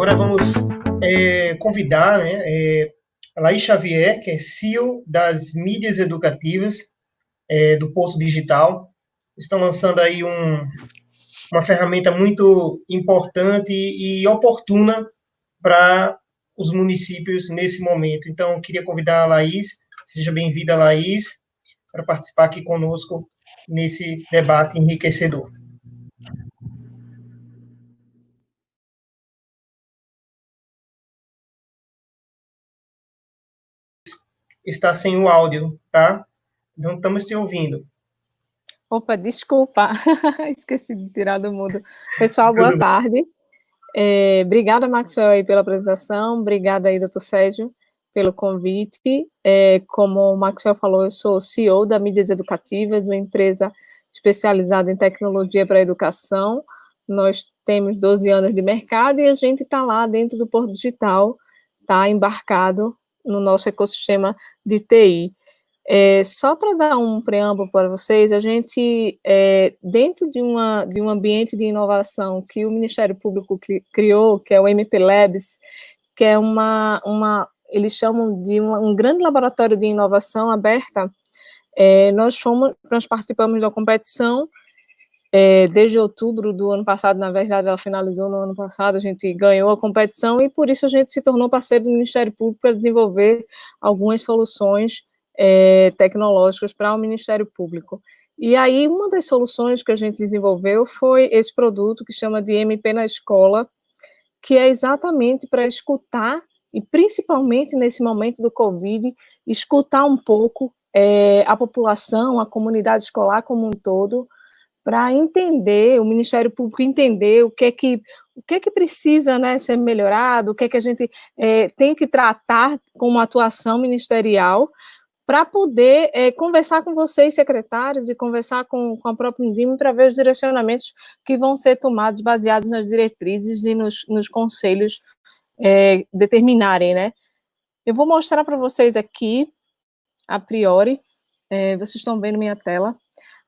agora vamos convidar, né, a Laís Xavier, que é CEO das mídias educativas do Porto Digital. Estão lançando aí uma ferramenta muito importante e oportuna para os municípios nesse momento. Então, eu queria convidar a Laís, seja bem-vinda, Laís, para participar aqui conosco nesse debate enriquecedor. Está sem o áudio, tá? Não estamos te ouvindo. Opa, desculpa, esqueci de tirar do mudo. Pessoal, boa tarde. Obrigada, Maxwell, aí, pela apresentação. Obrigada aí, doutor Sérgio, pelo convite. Como o Maxwell falou, eu sou CEO da Mídias Educativas, uma empresa especializada em tecnologia para a educação. Nós temos 12 anos de mercado e a gente está lá dentro do Porto Digital, está embarcado no nosso ecossistema de TI. Só para dar um preâmbulo para vocês, a gente, dentro de um ambiente de inovação que o Ministério Público criou, que é o MP Labs, que é eles chamam de um grande laboratório de inovação aberta, nós participamos da competição desde outubro do ano passado. Na verdade, ela finalizou no ano passado, a gente ganhou a competição e por isso a gente se tornou parceiro do Ministério Público para desenvolver algumas soluções tecnológicas para o Ministério Público. E aí, uma das soluções que a gente desenvolveu foi esse produto que chama de MP na Escola, que é exatamente para escutar, e principalmente nesse momento do Covid, escutar um pouco a população, a comunidade escolar como um todo, para entender, o Ministério Público entender o que é que precisa, né, ser melhorado, o que é que a gente tem que tratar como atuação ministerial, para poder conversar com vocês, secretários, e conversar com a própria Indime para ver os direcionamentos que vão ser tomados baseados nas diretrizes e nos conselhos determinarem, né? Eu vou mostrar para vocês aqui, a priori, vocês estão vendo minha tela.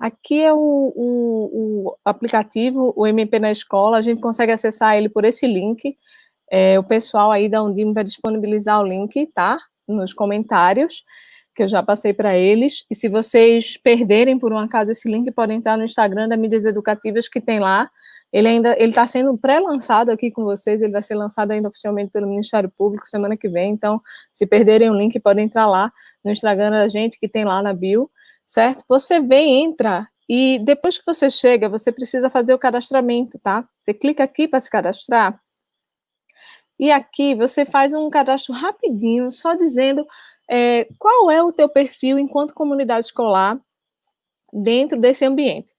Aqui é o aplicativo, o MP na Escola, a gente consegue acessar ele por esse link, o pessoal aí da Undime vai disponibilizar o link, tá? Nos comentários, que eu já passei para eles, e se vocês perderem por um acaso esse link, podem entrar no Instagram da Mídias Educativas, que tem lá. Ele está sendo pré-lançado aqui com vocês, ele vai ser lançado ainda oficialmente pelo Ministério Público semana que vem, então, se perderem o link, podem entrar lá no Instagram da gente, que tem lá na bio, certo? Você vem, entra, e depois que você chega, você precisa fazer o cadastramento, tá? Você clica aqui para se cadastrar, e aqui você faz um cadastro rapidinho, só dizendo qual é o teu perfil enquanto comunidade escolar dentro desse ambiente.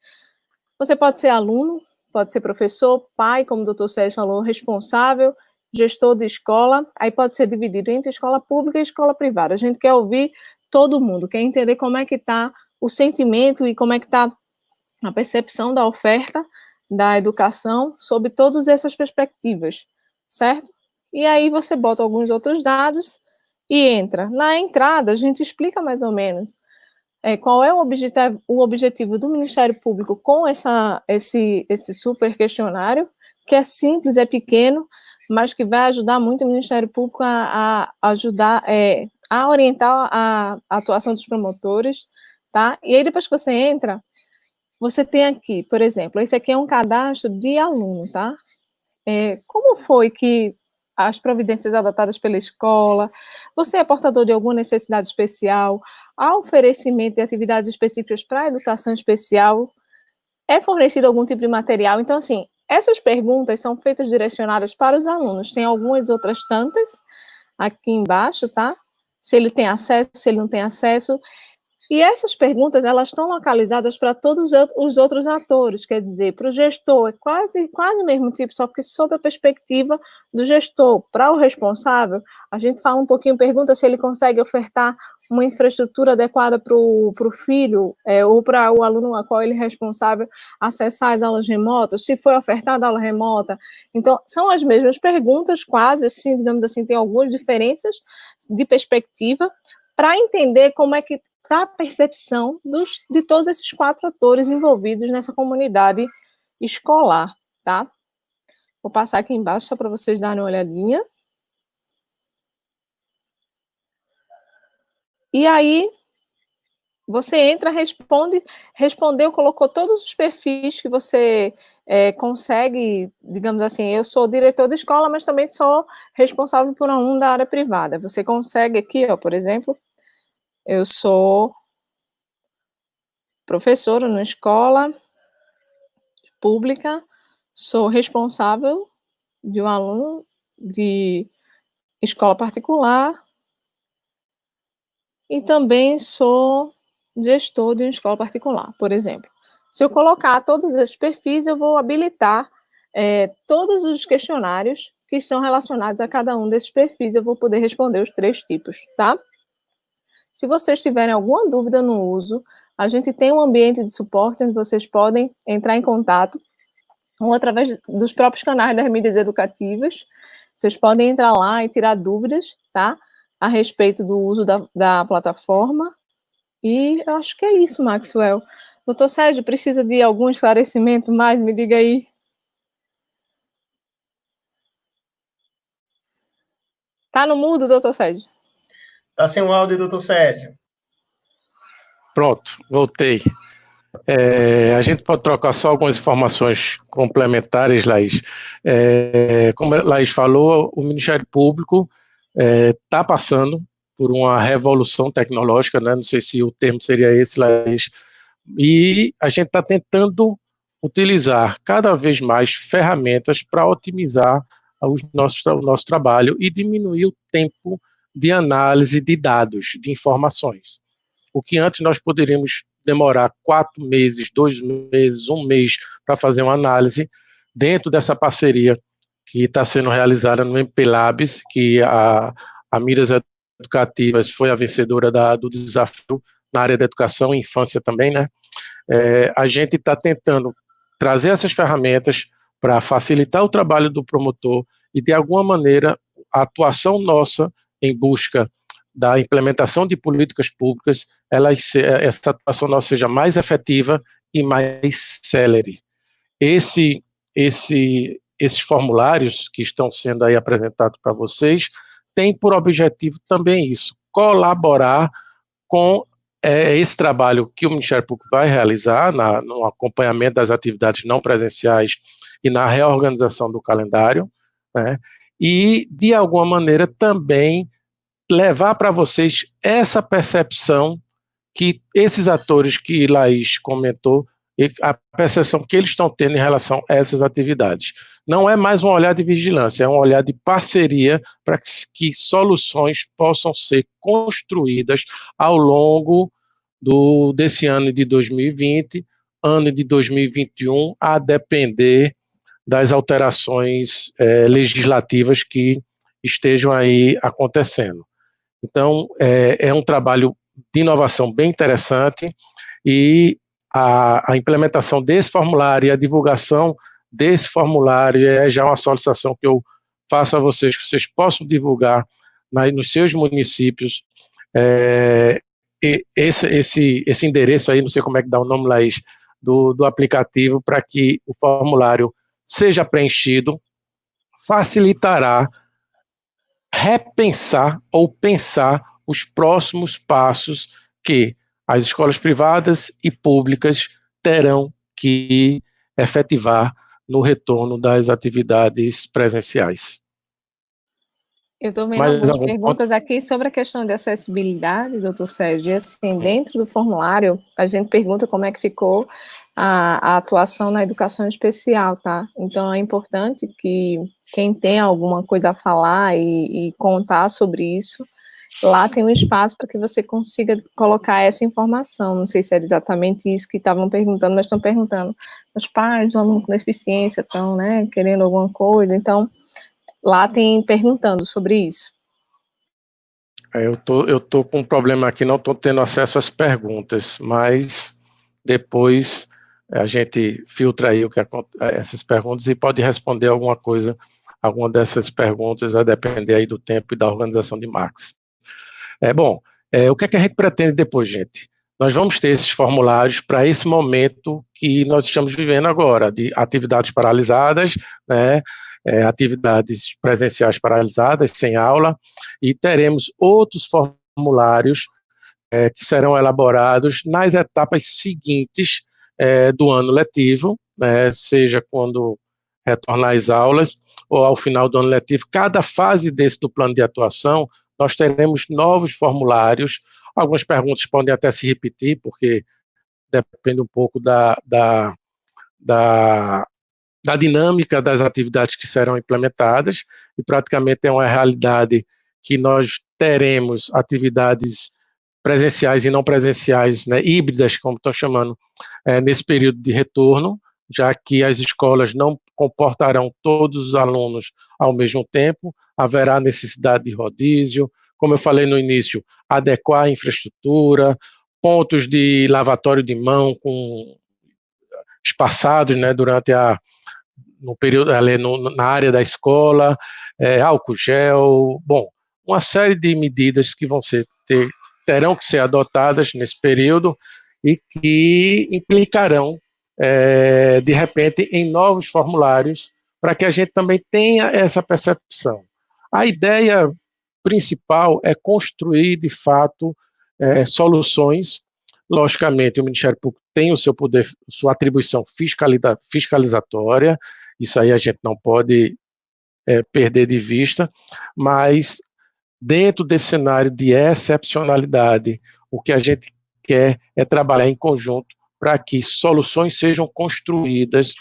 Você pode ser aluno, pode ser professor, pai, como o doutor Sérgio falou, responsável, gestor de escola, aí pode ser dividido entre escola pública e escola privada. A gente quer ouvir todo mundo, quer entender como é que está o sentimento e como é que está a percepção da oferta da educação sob todas essas perspectivas, certo? E aí você bota alguns outros dados e entra. Na entrada, a gente explica mais ou menos qual é o objetivo do Ministério Público com esse super questionário, que é simples, é pequeno, mas que vai ajudar muito o Ministério Público a ajudar, a orientar a atuação dos promotores, tá? E aí, depois que você entra, você tem aqui, por exemplo, esse aqui é um cadastro de aluno, tá? Como foi que as providências adotadas pela escola, você é portador de alguma necessidade especial, há oferecimento de atividades específicas para a educação especial, é fornecido algum tipo de material? Então, assim, essas perguntas são feitas direcionadas para os alunos, tem algumas outras tantas aqui embaixo, tá? Se ele tem acesso, se ele não tem acesso. E essas perguntas, elas estão localizadas para todos os outros atores, quer dizer, para o gestor, é quase o mesmo tipo, só que sob a perspectiva do gestor. Para o responsável, a gente fala um pouquinho, pergunta se ele consegue ofertar uma infraestrutura adequada para o filho, ou para o aluno a qual ele é responsável acessar as aulas remotas, se foi ofertada aula remota. Então, são as mesmas perguntas, quase, assim, digamos assim, tem algumas diferenças de perspectiva, para entender como é que está a percepção de todos esses 4 atores envolvidos nessa comunidade escolar, tá? Vou passar aqui embaixo só para vocês darem uma olhadinha. E aí, você entra, respondeu, colocou todos os perfis que você consegue, digamos assim, eu sou diretor de escola, mas também sou responsável por um da área privada. Você consegue aqui, ó, por exemplo, eu sou professora numa escola pública, sou responsável de um aluno de escola particular e também sou gestor de uma escola particular, por exemplo. Se eu colocar todos esses perfis, eu vou habilitar todos os questionários que são relacionados a cada um desses perfis, eu vou poder responder os 3 tipos, tá? Se vocês tiverem alguma dúvida no uso, a gente tem um ambiente de suporte onde vocês podem entrar em contato, ou através dos próprios canais das mídias educativas, vocês podem entrar lá e tirar dúvidas, tá? A respeito do uso da plataforma. E eu acho que é isso, Maxwell. Doutor Sérgio, precisa de algum esclarecimento mais? Me diga aí. Tá no mudo, doutor Sérgio? Tá sem o áudio, doutor Sérgio. Pronto, voltei. A gente pode trocar só algumas informações complementares, Laís. Como a Laís falou, o Ministério Público está passando por uma revolução tecnológica, né? Não sei se o termo seria esse, Laís, e a gente está tentando utilizar cada vez mais ferramentas para otimizar o nosso trabalho e diminuir o tempo de análise de dados, de informações. O que antes nós poderíamos demorar 4 meses, 2 meses, 1 mês para fazer uma análise, dentro dessa parceria que está sendo realizada no MP Labs, que a Mídias Educativas foi a vencedora do desafio na área da educação e infância também, né? A gente está tentando trazer essas ferramentas para facilitar o trabalho do promotor e, de alguma maneira, a atuação nossa em busca da implementação de políticas públicas, essa atuação nossa seja mais efetiva e mais célere. Esses formulários que estão sendo aí apresentados para vocês têm por objetivo também isso, colaborar com esse trabalho que o Ministério Público vai realizar no acompanhamento das atividades não presenciais e na reorganização do calendário, né, e, de alguma maneira, também levar para vocês essa percepção que esses atores que Laís comentou, a percepção que eles estão tendo em relação a essas atividades. Não é mais um olhar de vigilância, é um olhar de parceria para que soluções possam ser construídas ao longo desse ano de 2020, ano de 2021, a depender das alterações legislativas que estejam aí acontecendo. Então, é um trabalho de inovação bem interessante e a implementação desse formulário e a divulgação desse formulário é já uma solicitação que eu faço a vocês, que vocês possam divulgar nos seus municípios esse endereço aí, não sei como é que dá o nome, Laís, do aplicativo, para que o formulário seja preenchido, facilitará repensar ou pensar os próximos passos que as escolas privadas e públicas terão que efetivar no retorno das atividades presenciais. Eu estou vendo algumas perguntas aqui sobre a questão de acessibilidade, doutor Sérgio. E, assim, dentro do formulário, a gente pergunta como é que ficou a atuação na educação especial, tá? Então, é importante que quem tem alguma coisa a falar e contar sobre isso, lá tem um espaço para que você consiga colocar essa informação. Não sei se era exatamente isso que estavam perguntando, mas estão perguntando. Os pais do aluno com deficiência estão, né, querendo alguma coisa, então lá tem perguntando sobre isso. Eu tô com um problema aqui, não estou tendo acesso às perguntas, mas depois a gente filtra aí essas perguntas e pode responder alguma dessas perguntas, a depender aí do tempo e da organização de Max. O que é que a gente pretende depois, gente? Nós vamos ter esses formulários para esse momento que nós estamos vivendo agora, de atividades paralisadas, né? atividades presenciais paralisadas, sem aula, e teremos outros formulários que serão elaborados nas etapas seguintes do ano letivo, seja quando retornar às aulas ou ao final do ano letivo. Cada fase desse do plano de atuação, nós teremos novos formulários. Algumas perguntas podem até se repetir, porque depende um pouco da dinâmica das atividades que serão implementadas, e praticamente é uma realidade que nós teremos atividades presenciais e não presenciais, híbridas, como estão chamando, nesse período de retorno, já que as escolas não comportarão todos os alunos ao mesmo tempo, haverá necessidade de rodízio, como eu falei no início, adequar a infraestrutura, pontos de lavatório de mão espaçados, durante no período ali na área da escola, álcool gel, uma série de medidas que terão que ser adotadas nesse período e que implicarão, de repente, em novos formulários, para que a gente também tenha essa percepção. A ideia principal é construir, de fato, soluções. Logicamente, o Ministério Público tem o seu poder, sua atribuição fiscalizatória, isso aí a gente não pode perder de vista, mas dentro desse cenário de excepcionalidade, o que a gente quer é trabalhar em conjunto para que soluções sejam construídas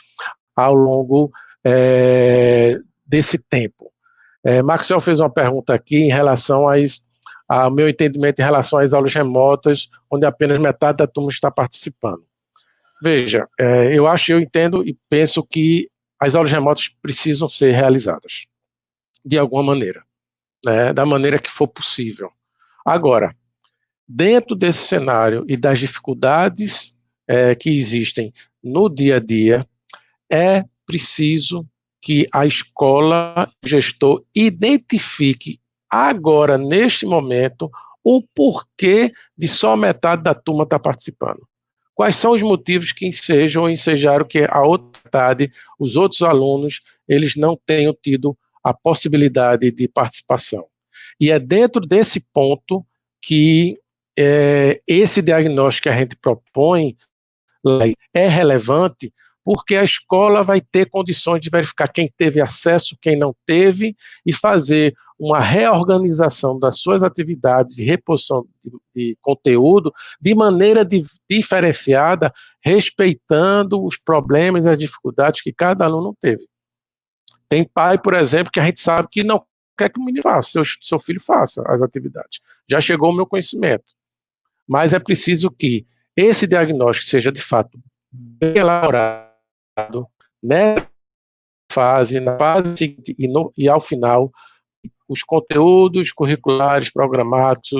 ao longo desse tempo. Maxwell fez uma pergunta aqui em relação ao meu entendimento em relação às aulas remotas, onde apenas metade da turma está participando. Veja, eu entendo e penso que as aulas remotas precisam ser realizadas, de alguma maneira, da maneira que for possível. Agora, dentro desse cenário e das dificuldades que existem no dia a dia, é preciso que a escola, o gestor, identifique agora, neste momento, o porquê de só metade da turma estar participando. Quais são os motivos que ensejaram que a outra metade, os outros alunos, eles não tenham tido a possibilidade de participação. E é dentro desse ponto que esse diagnóstico que a gente propõe é relevante, porque a escola vai ter condições de verificar quem teve acesso, quem não teve, e fazer uma reorganização das suas atividades de reposição de conteúdo de maneira diferenciada, respeitando os problemas e as dificuldades que cada aluno teve. Tem pai, por exemplo, que a gente sabe que não quer que o menino faça, seu filho faça as atividades. Já chegou o meu conhecimento. Mas é preciso que esse diagnóstico seja, de fato, bem elaborado, na fase seguinte e ao final, os conteúdos curriculares programados,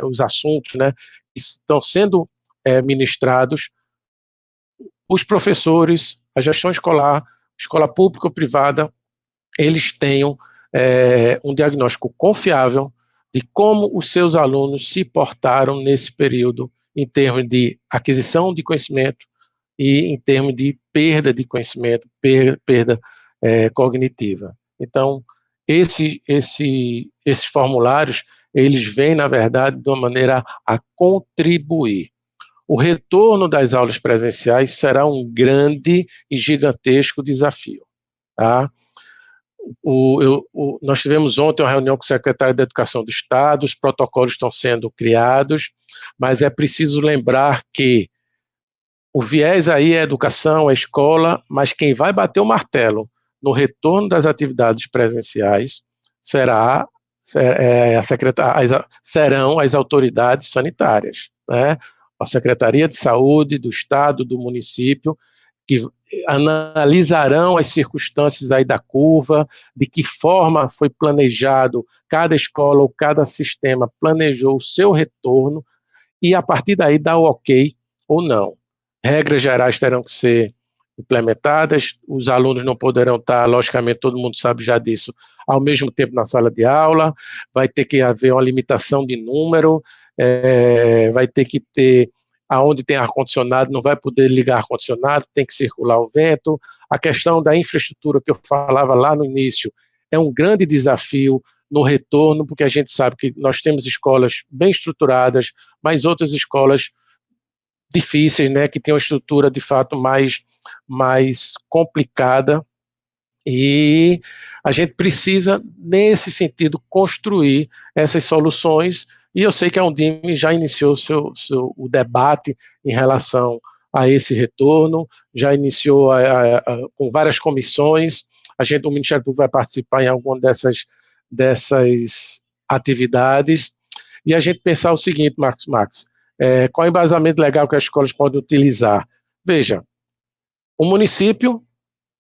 os assuntos, que estão sendo ministrados, os professores, a gestão escolar, escola pública ou privada, eles tenham um diagnóstico confiável de como os seus alunos se portaram nesse período em termos de aquisição de conhecimento e em termos de perda de conhecimento, perda cognitiva. Então, esses formulários, eles vêm, na verdade, de uma maneira a contribuir. O retorno das aulas presenciais será um grande e gigantesco desafio. Tá? Nós tivemos ontem uma reunião com o secretário da Educação do Estado, os protocolos estão sendo criados, mas é preciso lembrar que o viés aí é a educação, a escola, mas quem vai bater o martelo no retorno das atividades presenciais serão as autoridades sanitárias, a Secretaria de Saúde do Estado, do município, que analisarão as circunstâncias aí da curva, de que forma foi planejado, cada escola ou cada sistema planejou o seu retorno, e a partir daí dá o ok ou não. Regras gerais terão que ser implementadas, os alunos não poderão estar, logicamente, todo mundo sabe já disso, ao mesmo tempo na sala de aula, vai ter que haver uma limitação de número, vai ter que ter, aonde tem ar-condicionado, não vai poder ligar ar-condicionado, tem que circular o vento, A questão da infraestrutura que eu falava lá no início é um grande desafio no retorno, porque a gente sabe que nós temos escolas bem estruturadas, mas outras escolas difíceis, né, que têm uma estrutura de fato mais complicada, e a gente precisa, nesse sentido, construir essas soluções, e eu sei que a Undime já iniciou o debate em relação a esse retorno, já iniciou com várias comissões, o Ministério Público vai participar em alguma dessas atividades, e a gente pensar o seguinte, Max, qual é o embasamento legal que as escolas podem utilizar? Veja, o município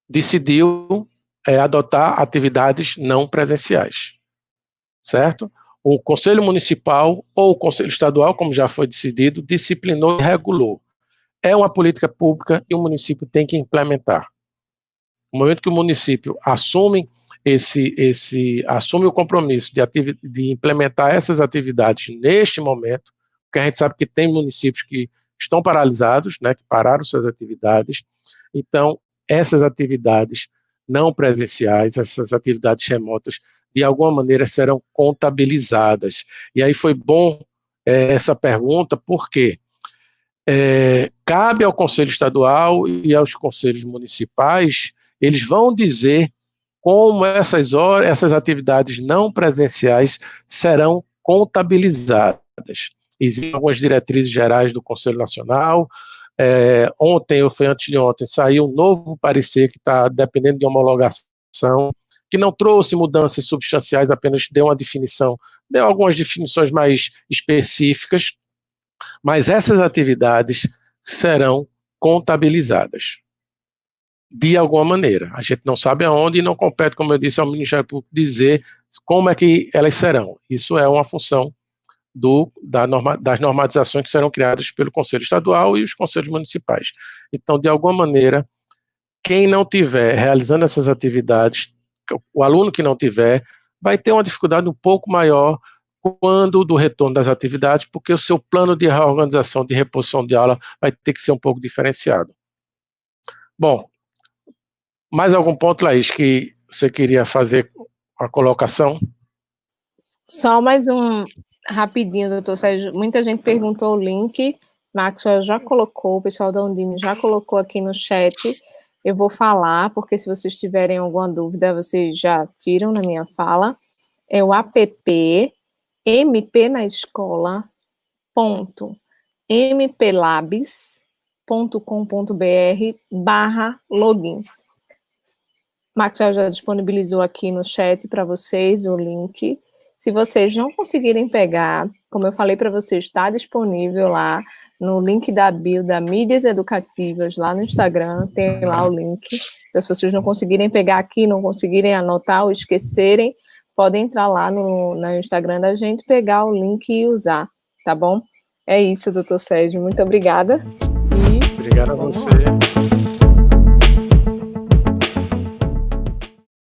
decidiu adotar atividades não presenciais, certo? O Conselho Municipal ou o Conselho Estadual, como já foi decidido, disciplinou e regulou. É uma política pública e o município tem que implementar. No momento que o município assume o compromisso de implementar essas atividades neste momento, porque a gente sabe que tem municípios que estão paralisados, né, que pararam suas atividades, então essas atividades não presenciais, essas atividades remotas, de alguma maneira serão contabilizadas. E aí foi bom essa pergunta, porque cabe ao Conselho Estadual e aos conselhos municipais, eles vão dizer como essas atividades não presenciais serão contabilizadas. Existem algumas diretrizes gerais do Conselho Nacional. Ontem, ou foi antes de ontem, saiu um novo parecer que está dependendo de homologação, que não trouxe mudanças substanciais, apenas deu algumas definições mais específicas, mas essas atividades serão contabilizadas de alguma maneira. A gente não sabe aonde e não compete, como eu disse, ao Ministério Público dizer como é que elas serão. Isso é uma função das normatizações que serão criadas pelo Conselho Estadual e os Conselhos Municipais. Então, de alguma maneira, quem não tiver realizando essas atividades, o aluno que não tiver, vai ter uma dificuldade um pouco maior quando do retorno das atividades, porque o seu plano de reorganização, de reposição de aula, vai ter que ser um pouco diferenciado. Bom, mais algum ponto, Laís, que você queria fazer a colocação? Só mais um rapidinho, doutor Sérgio. Muita gente perguntou o link, Maxwell já colocou, o pessoal da Undime já colocou aqui no chat. Eu vou falar, porque se vocês tiverem alguma dúvida, vocês já tiram na minha fala. É o app mpnaescola.mplabs.com.br/login. Maxwell já disponibilizou aqui no chat para vocês o link. Se vocês não conseguirem pegar, como eu falei para vocês, está disponível lá no link da bio da Mídias Educativas, lá no Instagram, tem lá o link. Então, se vocês não conseguirem pegar aqui, não conseguirem anotar ou esquecerem, podem entrar lá no Instagram da gente, pegar o link e usar, tá bom? É isso, doutor Sérgio. Muito obrigada. Obrigado a você.